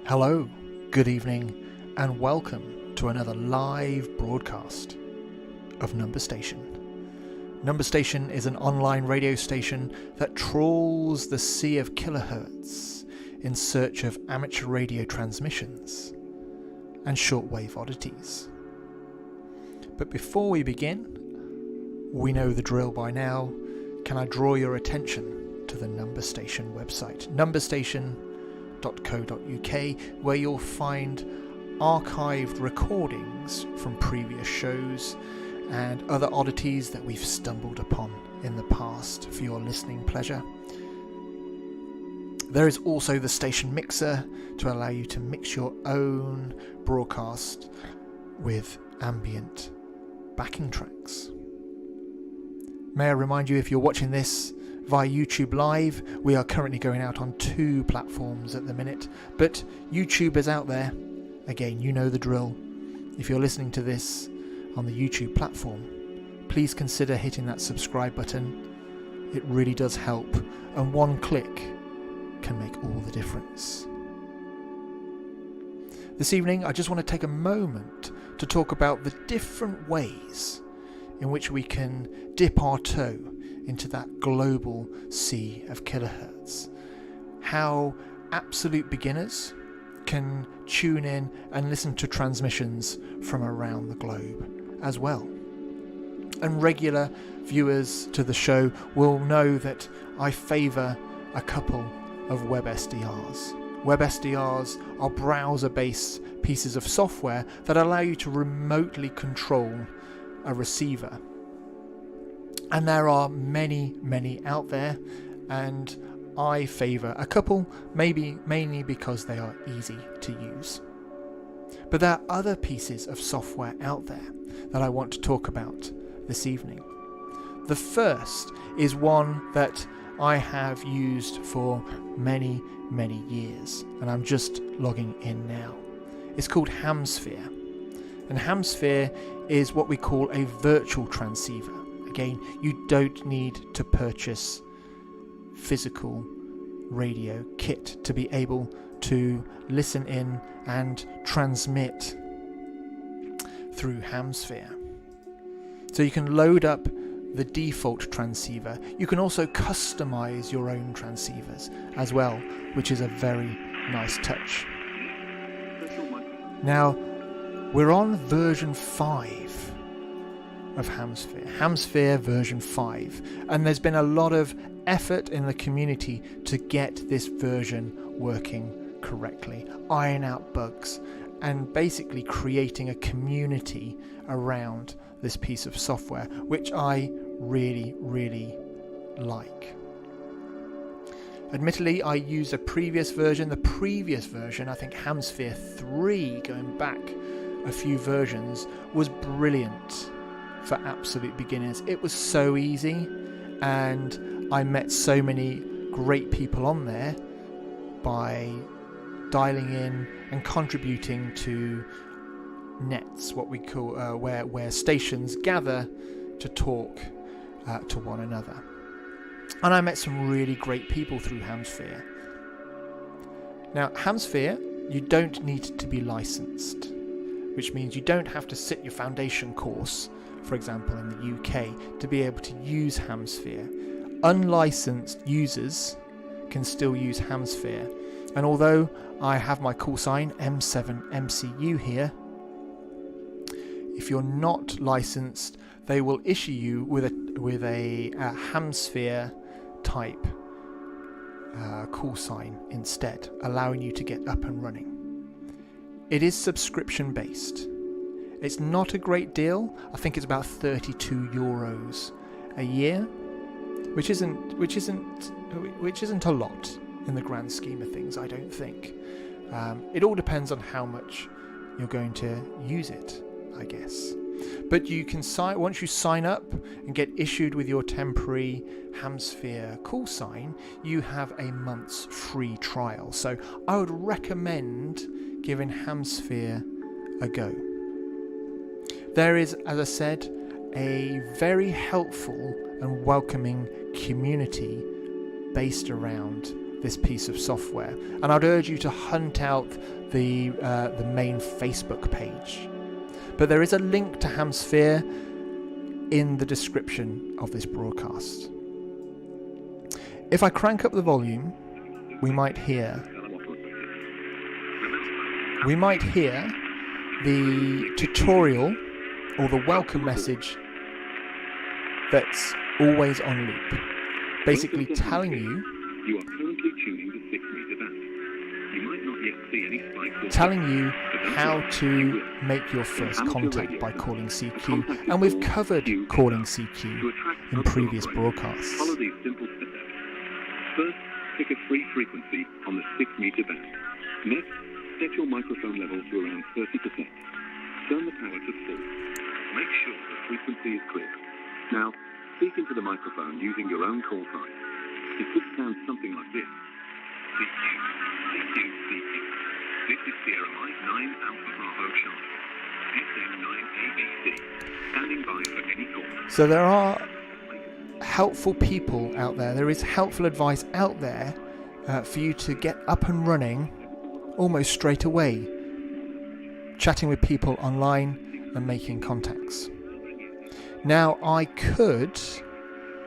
Hello, good evening, and welcome to another live broadcast of Number Station. Number Station is an online radio station that trawls the sea of kilohertz in search of amateur radio transmissions and shortwave oddities. But before we begin, we know the drill by now. Can I draw your attention to the Number Station website, numberstation.co.uk, where you'll find archived recordings from previous shows and other oddities that we've stumbled upon in the past for your listening pleasure. There is also the station mixer to allow you to mix your own broadcast with ambient backing tracks. May I remind you, if you're watching this via YouTube Live, we are currently going out on 2 platforms at the minute, but YouTube is out there. Again, you know the drill. If you're listening to this on the YouTube platform, please consider hitting that subscribe button. It really does help, and one click can make all the difference. This evening, I just want to take a moment to talk about the different ways in which we can dip our toe into that global sea of kilohertz. How absolute beginners can tune in and listen to transmissions from around the globe as well. And regular viewers to the show will know that I favour a couple of WebSDRs. WebSDRs are browser-based pieces of software that allow you to remotely control a receiver. And there are many out there, and I favour a couple, mainly because they are easy to use. But there are other pieces of software out there that I want to talk about this evening. The first is one that I have used for many years, and I'm just logging in now. It's called Hamsphere. And Hamsphere is what we call a virtual transceiver. Again, you don't need to purchase physical radio kit to be able to listen in and transmit through Hamsphere. So you can load up the default transceiver. You can also customize your own transceivers as well, which is a very nice touch. Now, we're on version 5 of Hamsphere. Hamsphere version 5. And there's been a lot of effort in the community to get this version working correctly, iron out bugs, and basically creating a community around this piece of software, which I really like. Admittedly, I used a previous version. The previous version, I think Hamsphere 3, going back a few versions, was brilliant for absolute beginners. It was so easy, and I met so many great people on there by dialing in and contributing to nets, what we call where stations gather to talk to one another. And I met some really great people through Hamsphere. Now, Hamsphere, you don't need to be licensed, which means you don't have to sit your foundation course, for example in the UK, to be able to use Hamsphere. Unlicensed users can still use Hamsphere. And although I have my call sign M7MCU here, if you're not licensed, they will issue you with a Hamsphere type call sign instead, allowing you to get up and running. It is subscription based. It's not a great deal. I think it's about €32 a year, which isn't a lot in the grand scheme of things, I don't think. It all depends on how much you're going to use it, I guess. But you can once you sign up and get issued with your temporary Hamsphere call sign, you have a month's free trial. So I would recommend giving Hamsphere a go. There is, as I said, a very helpful and welcoming community based around this piece of software. And I'd urge you to hunt out the main Facebook page. But there is a link to Hamsphere in the description of this broadcast. If I crank up the volume, we might hear the tutorial or the welcome message that's always on loop, basically telling you are currently tuning the 6 meter band. You might not yet see any spikes. Telling you how to make your first contact by calling CQ, and we've covered calling CQ in previous broadcasts. Follow these simple steps. First, pick a free frequency on the 6 meter band. Next, set your microphone level to around 30%. Turn the power to full. Make sure the frequency is clear. Now, speak into the microphone using your own call sign. It could sound something like this. CQ, CQ, CQ. This is Sierra Mike 9 Alpha Bravo Charlie. SM9 ABC. Standing by for any call. So there are helpful people out there. There is helpful advice out there for you to get up and running almost straight away. Chatting with people online and making contacts. Now I could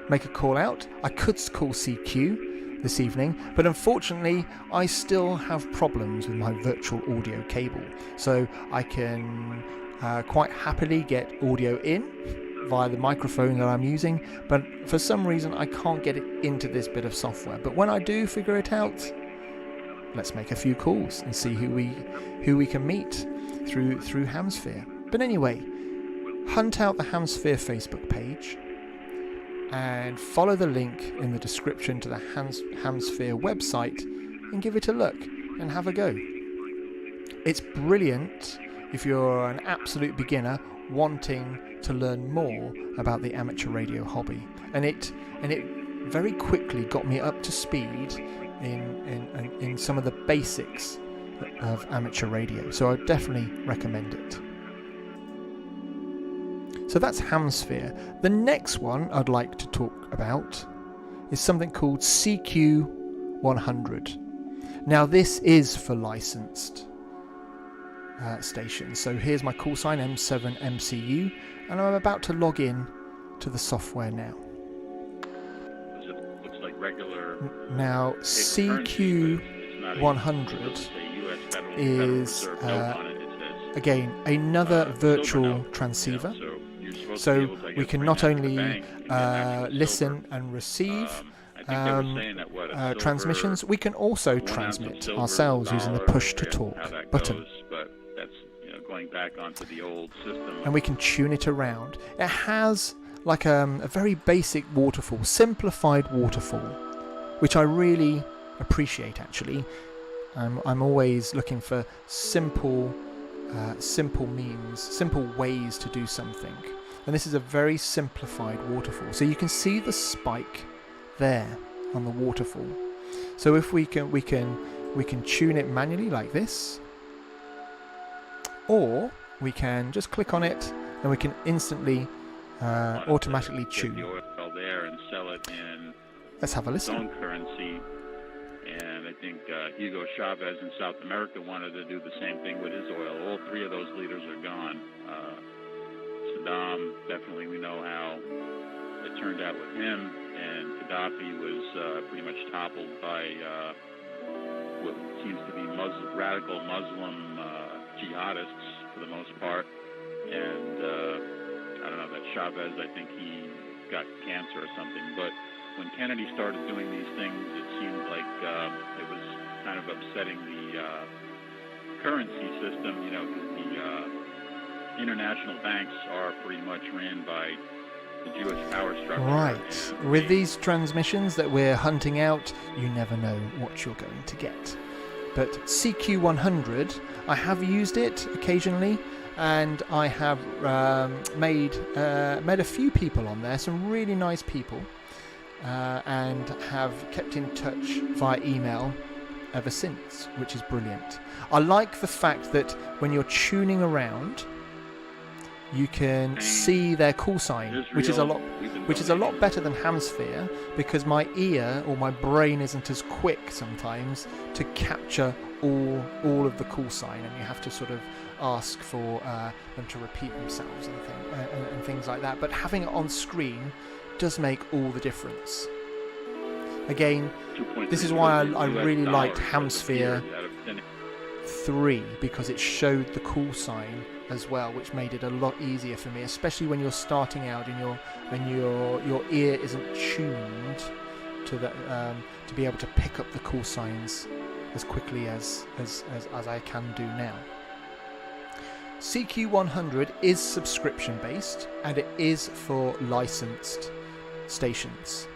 make a call out. I could call CQ this evening, but unfortunately I still have problems with my virtual audio cable. So I can quite happily get audio in via the microphone that I'm using, but for some reason I can't get it into this bit of software. But when I do figure it out, let's make a few calls and see who we can meet through Hamsphere. But anyway, hunt out the Hamsphere Facebook page and follow the link in the description to the Hamsphere website and give it a look and have a go. It's brilliant if you're an absolute beginner wanting to learn more about the amateur radio hobby, and it very quickly got me up to speed in some of the basics of amateur radio, so I definitely recommend it. So that's Hamsphere. The next one I'd like to talk about is something called CQ-100. Now this is for licensed stations. So here's my call sign, M7MCU, and I'm about to log in to the software now. Looks like regular. Now CQ-100 is again another virtual transceiver. So we can not only listen and receive transmissions, we can also transmit ourselves using the push to talk button. Going back onto the old system. And we can tune it around. It has like a very basic waterfall, simplified waterfall, which I really appreciate actually. I'm always looking for simple means, simple ways to do something. And this is a very simplified waterfall. So you can see the spike there on the waterfall. So if we can tune it manually like this, or we can just click on it and we can instantly automatically tune. The oil there and sell it in Let's have a listen. Its own currency. And I think Hugo Chavez in South America wanted to do the same thing with his oil. All three of those leaders are gone. Saddam, definitely we know how it turned out with him, and Gaddafi was pretty much toppled by what seems to be radical Muslim jihadists for the most part. And I don't know, that Chavez, I think he got cancer or something. But when Kennedy started doing these things, it seemed like it was kind of upsetting the currency system, you know, because the international banks are pretty much ran by the Jewish power structure. Right. With these transmissions that we're hunting out, you never know what you're going to get. But CQ-100, I have used it occasionally, and I have met a few people on there, some really nice people, and have kept in touch via email ever since, which is brilliant. I like the fact that when you're tuning around, you can see their call sign, which is a lot better than Hamsphere, because my ear or my brain isn't as quick sometimes to capture all of the call sign, and you have to sort of ask for them to repeat themselves and things like that. But having it on screen does make all the difference. Again, this is why I really liked Hamsphere 3, because it showed the call sign as well, which made it a lot easier for me, especially when you're starting out and your ear isn't tuned to the to be able to pick up the call signs as quickly as I can do now. CQ-100 is subscription based, and it is for licensed stations,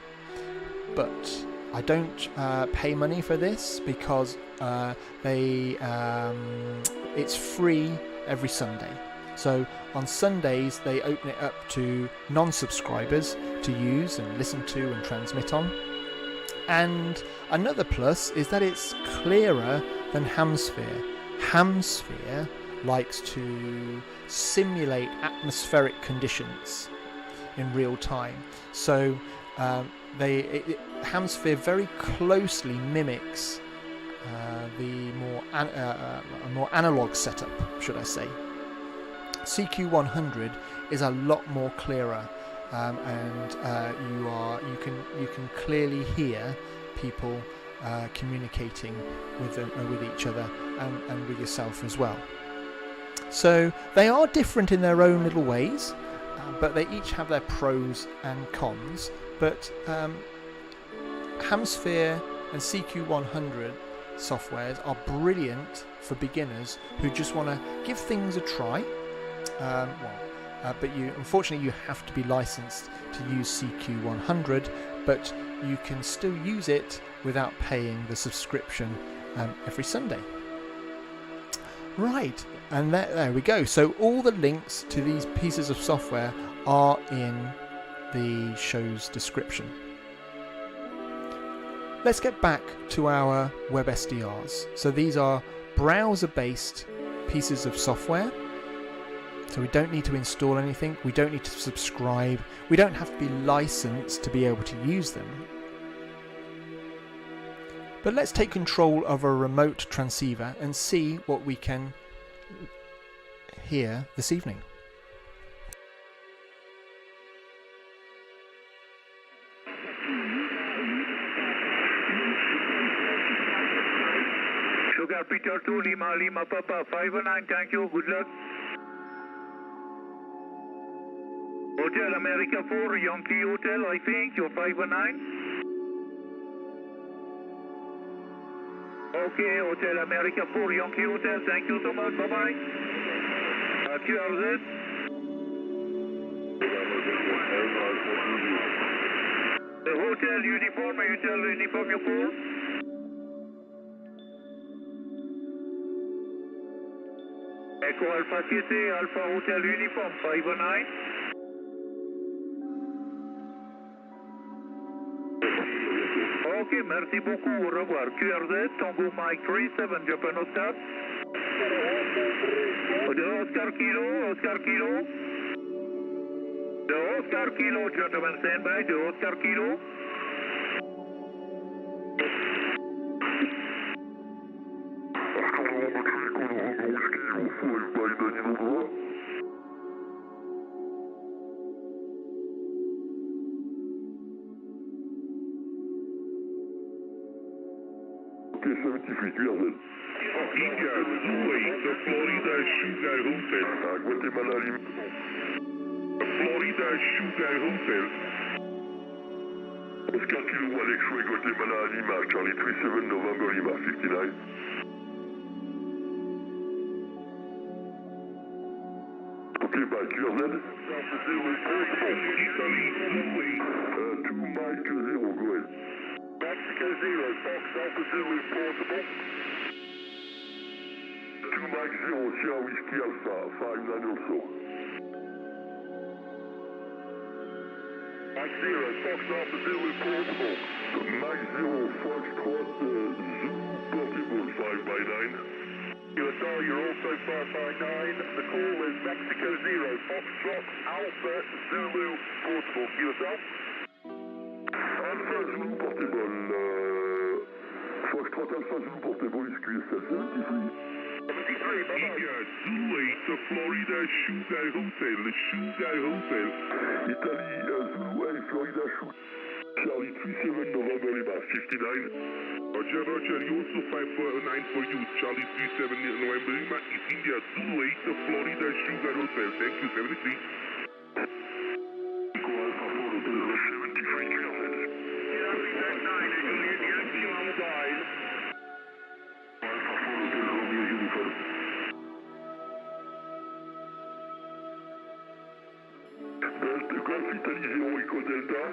but I don't pay money for this because it's free every Sunday. So on Sundays they open it up to non-subscribers to use and listen to and transmit on. And another plus is that it's clearer than Hamsphere. Hamsphere likes to simulate atmospheric conditions in real time. So Hamsphere very closely mimics the more analog setup, should I say. CQ-100 is a lot more clearer, and you can clearly hear people communicating with each other and with yourself as well. So they are different in their own little ways, but they each have their pros and cons. But Hamsphere and CQ-100 softwares are brilliant for beginners who just want to give things a try. But unfortunately you have to be licensed to use CQ-100, but you can still use it without paying the subscription every Sunday. Right, and there we go. So all the links to these pieces of software are in the show's description. Let's get back to our web SDRs. So these are browser-based pieces of software. So we don't need to install anything. We don't need to subscribe. We don't have to be licensed to be able to use them. But let's take control of a remote transceiver and see what we can hear this evening. Sugar Peter 2 Lima Lima Papa 509, thank you, good luck. Hotel America 4 Yankee Hotel, I think you're 509. Okay, Hotel America 4 Yankee Hotel, thank you so much, bye bye. QRZ. The hotel uniform you call. Echo Alpha CC, Alpha Hotel Uniform 509. Ok, merci beaucoup, au revoir. QRZ, Tango Mike 37, Japan Oscar. The Oscar Kilo. The Oscar Kilo, gentlemen, stand by, the Oscar Kilo. India, Zulu, the Florida Sugar Hotel. Guatemala, the Florida Sugar Hotel. Oscar Kilo, Alex Ray, Guatemala, Lima, Charlie 37, November, Lima, 59. Okay, by QRZ. Italy, Zulu, 2 Mike 0, go ahead. Mexico 0, Fox Alpha Zulu, portable. 2 Mike 0, Sierra Whiskey Alpha, 59 also. Mike 0, Fox Alpha Zulu, portable. Mike 0, Fox Trot, Zulu, portable, 5 by 9. USR, you're also 559. The call is Mexico 0, Foxtrot, Alpha, Zulu, portable. USR? Alpha, Zulu, portable. Foxtrot, Alpha, Zulu, portable is QSL 73. 73, bye-bye. India, Zulu 8 to Florida, Shugai Hotel, Shugai Hotel. Italy, Zulu 8, Florida, Shoot. Charlie 37, November, Lima, 59. Roger, Roger, you also 549 for you. Charlie 37, November, Lima, East India, Zulu 8 to Florida, Sugar Hotel. Thank you, 73. Echo Alpha 4 Hotel, 73 kilometers. Alpha 4 Hotel, Romeo Uniform. Delta, Golf Italy 0, Echo Delta.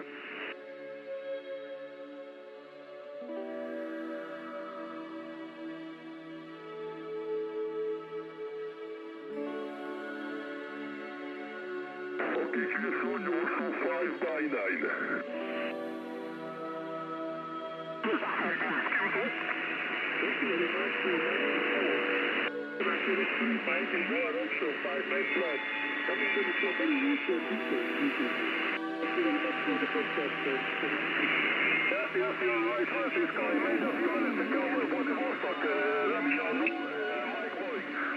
Okay, QSO, you're also 5 by 9.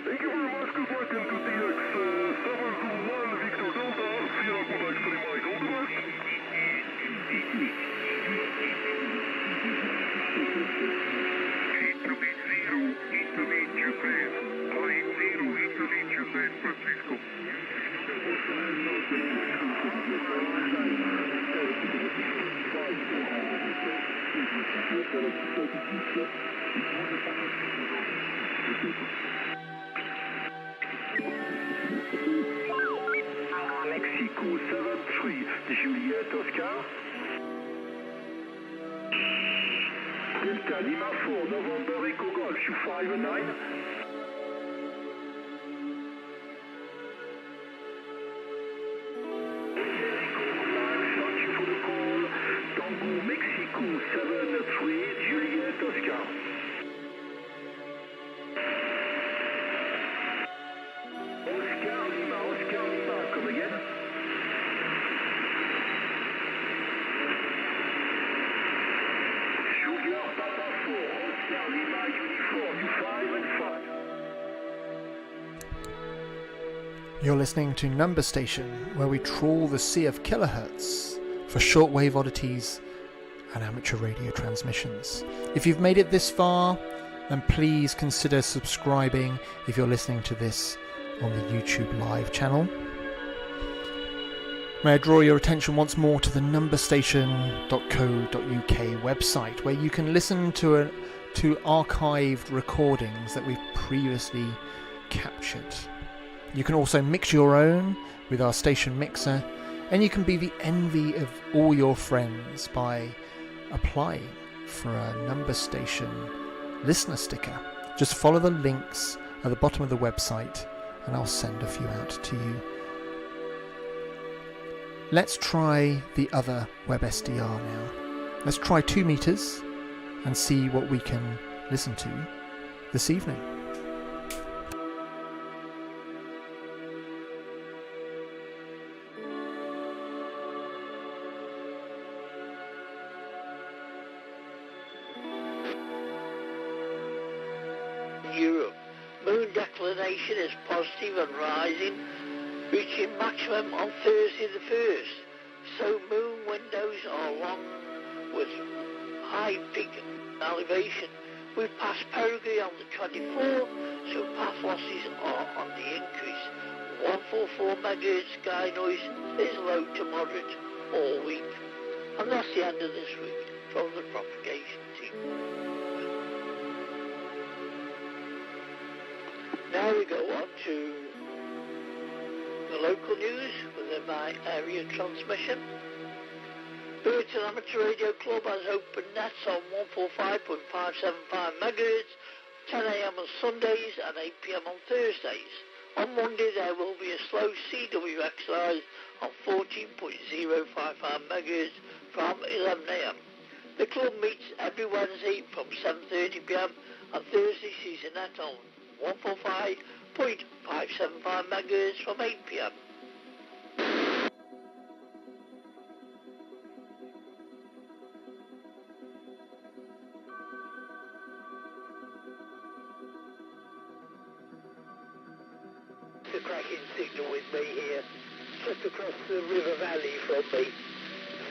Thank you very much. Good luck into DX 701 Victor Delta. Sierra Quebec 3 Mike. All the best. Need to meet you, please. Line 0, need to meet you, San Francisco. Mexico 73, Juliet Oscar. Delta Lima 4, November Echo Golf, you 5 and 9. Thank you for the call. Tango Mexico 73, Juliet Oscar. Oscar Lima, come again. Sugar Papa 4, Oscar Lima Uniform, you 5 and 5. You're listening to Number Station, where we trawl the sea of kilohertz for shortwave oddities and amateur radio transmissions. If you've made it this far, then please consider subscribing if you're listening to this on the YouTube live channel. May I draw your attention once more to the numberstation.co.uk website, where you can listen to archived recordings that we've previously captured. You can also mix your own with our station mixer, and you can be the envy of all your friends by applying for a Number Station listener sticker. Just follow the links at the bottom of the website and I'll send a few out to you. Let's try the other WebSDR now. Let's try 2 meters and see what we can listen to this evening. Europe. Moon declination is positive and rising, reaching maximum on Thursday the 1st. So moon windows are long with high peak elevation. We passed perigee on the 24th, so path losses are on the increase. 144 MHz sky noise is low to moderate all week. And that's the end of this week from the propagation team. Now we go on to the local news within my area transmission. Burton Amateur Radio Club has open nets on 145.575 MHz, 10 AM on Sundays and 8 PM on Thursdays. On Monday there will be a slow CW exercise on 14.055 MHz from 11 AM. The club meets every Wednesday from 7:30 PM and Thursday sees a net on 145.575 MHz from 8 p.m. The cracking signal with me here, just across the river valley from me.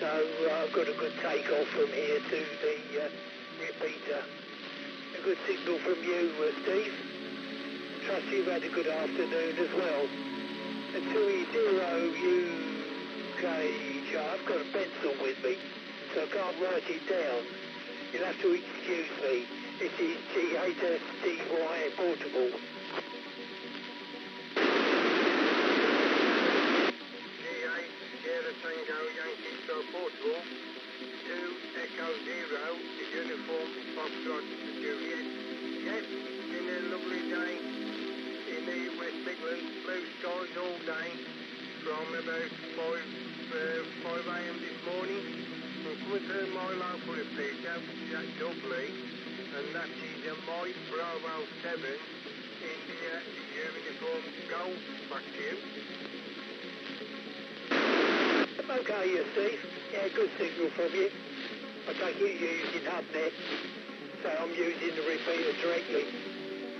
So I've got a good takeoff from here to the repeater. A good signal from you, Steve. Trust you've had a good afternoon as well. And 2E0 UK, I've got a pencil with me, so I can't write it down. You'll have to excuse me. This is G8STY portable. Tango Yankee Star Portable, 2 Echo 0, the uniform Foxtrot Juliet. Yes, in a lovely day in the West Midlands, blue skies all day from about 5 a.m. this morning. I'm coming through my local repeater, which is at Dublin, and that is a my Bravo 7 in the uniform Golf. Back to you. Okay, you Steve. Yeah, good signal from you. I take it you're using HubNet, so I'm using the repeater directly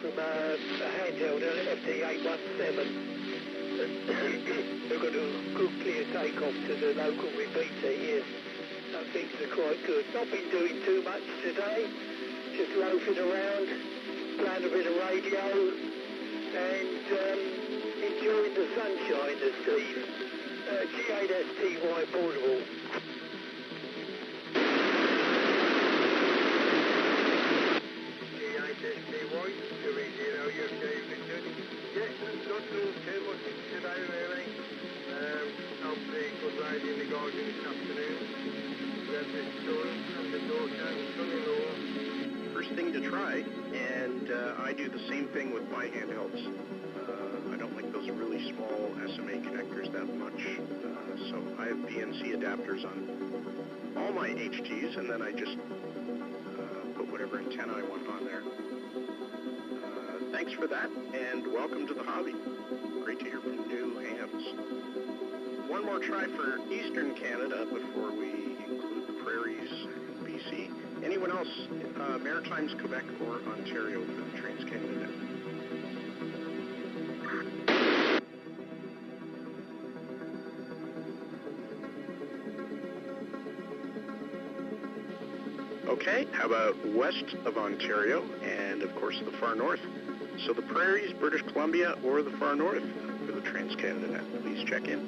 from a handheld FT817. We've got a good clear takeoff to the local repeater here, so things are quite good. Not been doing too much today, just loafing around, playing a bit of radio, and enjoying the sunshine, Steve. G8STY portable. G8STY, 2E0 UK Richard. Yes, not doing too much today really. Hopefully good ride in the garden this afternoon. We have the son and the daughter and son-in-law. First thing to try, and I do the same thing with my handhelds. I don't like those really small SMA connectors that much, so I have BNC adapters on all my HGs, and then I just put whatever antenna I want on there. Thanks for that, and welcome to the hobby. Great to hear from new hands. One more try for Eastern Canada before we include the prairies and BC. Anyone else, Maritimes, Quebec, or Ontario for the Trans-Canada Net? Okay, how about west of Ontario and, of course, the far north? So the prairies, British Columbia, or the far north for the Trans-Canada Net? Please check in.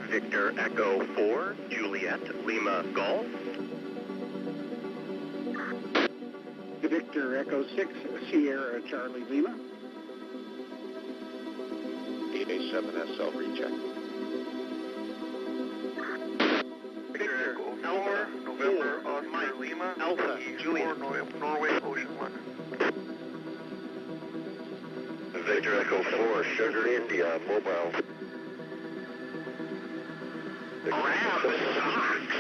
Victor Echo 4, Juliet, Lima, Golf. Victor Echo 6, Sierra, Charlie, Lima. 8A7SL recheck. Victor 4, November, Oscar, Lima, Alpha, Juliet. Norway, Ocean 1. Victor Echo 4, Sugar, India, Mobile. Grab socks.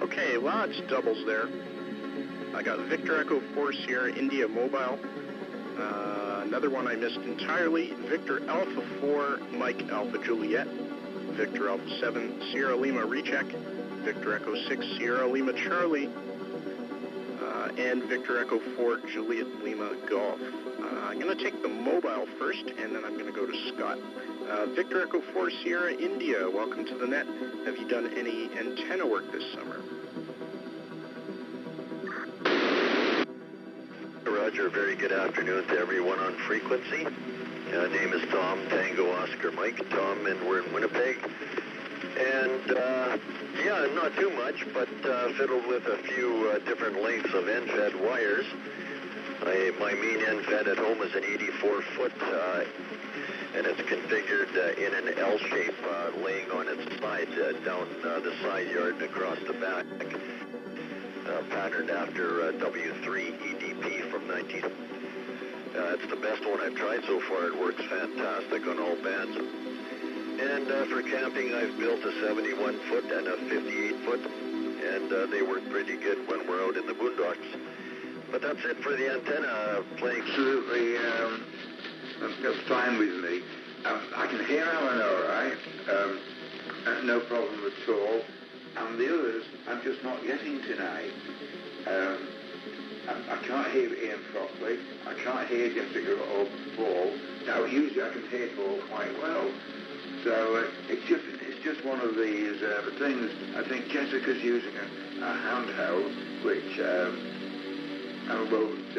Okay, lots doubles there. I got Victor Echo 4 Sierra India Mobile. Another one I missed entirely. Victor Alpha 4 Mike Alpha Juliet. Victor Alpha 7 Sierra Lima Recheck. Victor Echo 6 Sierra Lima Charlie. And Victor Echo 4 Juliet Lima Golf. I'm going to take the mobile first, and then I'm going to go to Scott. Victor Echo 4 Sierra India, welcome to the net. Have you done any antenna work this summer? Roger, very good afternoon to everyone on frequency. Name is Tom, Tango Oscar Mike. Tom, and we're in Winnipeg. And yeah, not too much, but fiddled with a few different lengths of end-fed wires. My main end-fed at home is an 84-foot, and it's configured in an L shape, laying on its side down the side yard and across the back, patterned after W3 EDP from 19. It's the best one I've tried so far. It works fantastic on all bands. And for camping, I've built a 71-foot and a 58-foot and they work pretty good when we're out in the boondocks. But that's it for the antenna playing. Absolutely, that's fine with me. I can hear Alan all right, no problem at all. And the others, I'm just not getting tonight. I can't hear Ian properly. I can't hear Jessica or Paul. Now, usually I can hear Paul quite well. So it's just one of these things. I think Jessica's using a handheld, which won't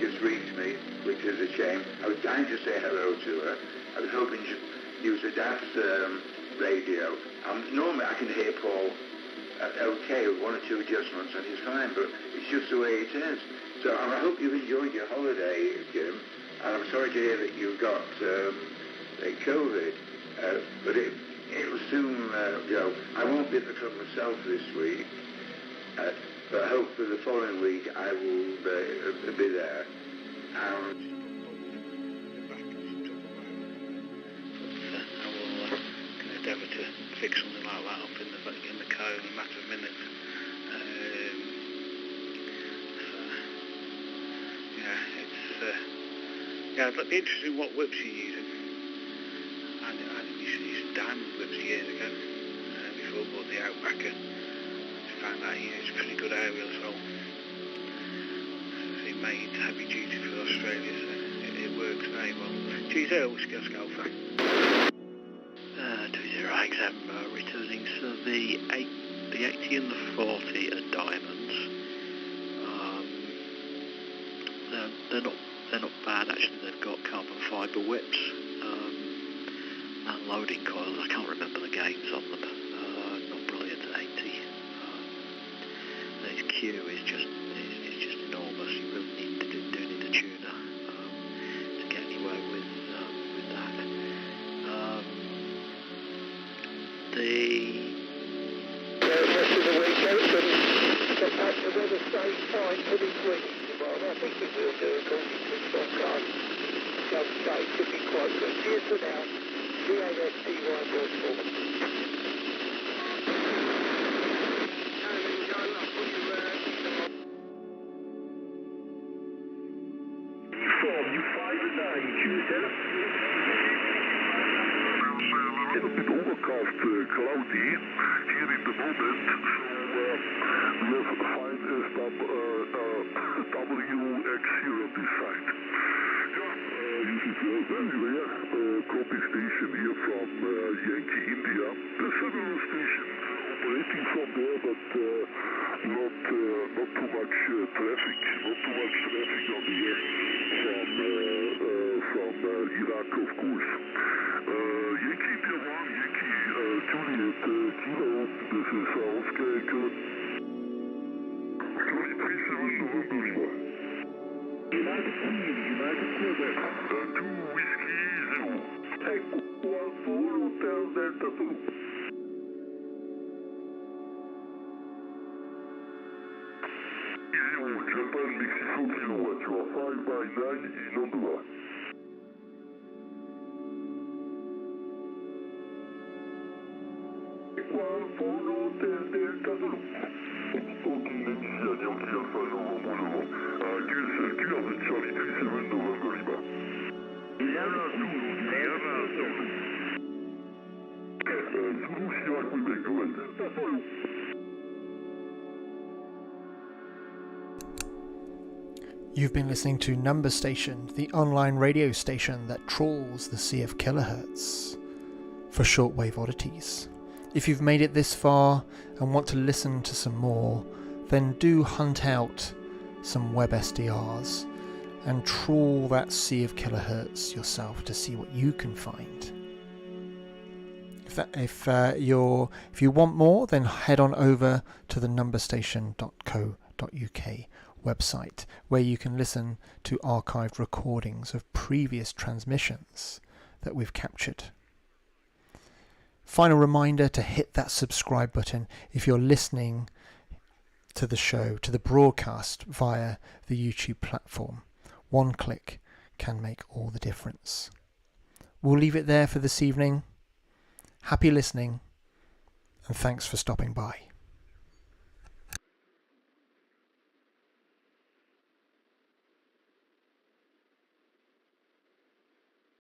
just reach me, which is a shame. I was dying to say hello to her. I was hoping she'd use a DAF's radio. Normally I can hear Paul okay with one or two adjustments and he's fine, but it's just the way it is. So I hope you've enjoyed your holiday, Jim. And I'm sorry to hear that you've got COVID, but it'll soon go. I won't be at the club myself this week, but hopefully the following week I will be there. I will endeavour to fix something like that up in the code in a matter of minutes. It'd be interesting what whips you're using. I used to use diamond whips years ago, before I bought the Outbacker. I found out it's pretty good aerial as well. It's made heavy duty for Australia, so it works very well. 20 Whiskey Oscar Alpha. 20XM returning, so the 80 and the 40 are diamonds. They're not bad actually. They've got carbon fibre whips and loading coils. I can't remember the gains on them. Not brilliant at 80. This Q is just enormous. You really need to do need a tuner to get anywhere with that. The rest of the weekend, get back to weather stays fine for this week. Well, I think we will do according to the forecast. Some say it could be quite good. Cheers for now. VAST144. Inform you 5 and 9, Tuesday. A little bit overcast, cloudy here in the moment, so we have fine WX here on this side. This is very rare copy station here from Yankee, India. There are several stations operating from there, but not too much traffic. Not too much traffic on the air from Iraq, of course. Yankee India 1, Yankee Juliet Kilo, this is Oscar 337 November. United Quebec, 2 Whiskey 0. Echo 14 Hotel Delta 2. Japan Mexico Kilowatt, you are 5 by 9 in Honduras. Echo 14 Hotel Delta 2. Ok, Yankee Alpha November, bonjour. QSL, Charlie 37 November Lima. Zulu Sierra Quebec, go ahead. You've been listening to Number Station, the online radio station that trawls the sea of kilohertz for shortwave oddities. If you've made it this far and want to listen to some more, then do hunt out some web SDRs and trawl that sea of kilohertz yourself to see what you can find. If you want more, then head on over to the numberstation.co.uk website, where you can listen to archived recordings of previous transmissions that we've captured. Final reminder to hit that subscribe button if you're listening to the show, to the broadcast via the YouTube platform. One click can make all the difference. We'll leave it there for this evening. Happy listening, and thanks for stopping by.